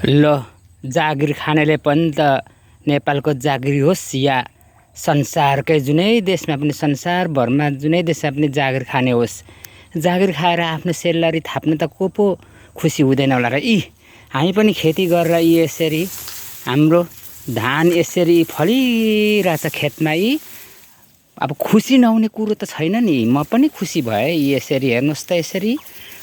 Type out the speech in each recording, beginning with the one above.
ल जागिर खानेले पनि त नेपालको जागिर होस् या संसारकै जुनै देशमा पनि संसारभरमा जुनै देशमा पनि जागिर खाने होस्, जागिर खाएर आफ्नो सेलरी थाप्न त को पो खुसी हुँदैन होला र। हामी पनि खेती गरेर यसरी हाम्रो धान यसरी फलिरहेछ खेतमा, अब खुसी नहुने कुरो त छैन नि। म पनि खुसी भएँ यसरी, हेर्नुहोस् त यसरी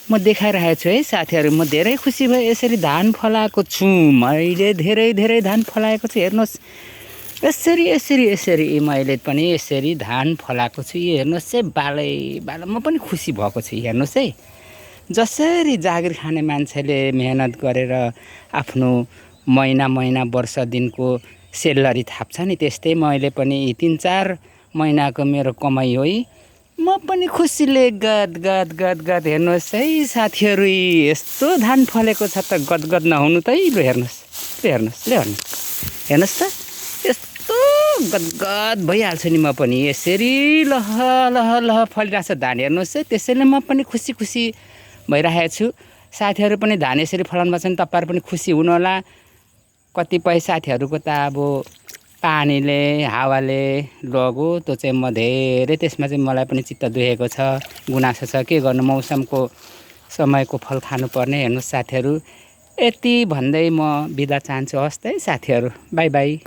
म देखाइरहेको छु है साथीहरू, म धेरै खुसी भएँ। यसरी धान फलाएको छु मैले, धेरै धान फलाएको छु। हेर्नुहोस् यसरी यसरी यसरी मैले पनि यसरी धान फलाएको छु। हेर्नुहोस् है, बालै म पनि खुसी भएको छु। हेर्नुहोस् है, जसरी जागिर खाने मान्छेले मेहनत गरेर आफ्नो महिना वर्ष दिनको सेलरी थाप्छ नि, त्यस्तै मैले पनि 3-4 महिनाको मेरो कमाइ हो। म पनि खुसीले गद हेर्नुहोस् है साथीहरू, यस्तो धान फलेको छ त गदगद नहुनु त। ल हेर्नुहोस् हेर्नुहोस् त, यस्तो गदगद भइहाल्छु नि म पनि। यसरी लह फलिरहेछ धान, हेर्नुहोस् है। त्यसैले म पनि खुसी भइरहेको छु। साथीहरू पनि धान यसरी फलाउनु भएको छ भने तपाईँहरू पनि खुसी हुनुहोला। कतिपय साथीहरूको त अब पानीले हावाले लग्यो, त्यो चाहिँ म धेरै त्यसमा चाहिँ मलाई पनि चित्त दुखेको छ, गुनासो छ। के गर्नु, मौसमको समयको फल खानुपर्ने। हेर्नुहोस् साथीहरू, यति भन्दै म बिदा चाहन्छु। हस् त है साथीहरू, बाई बाई।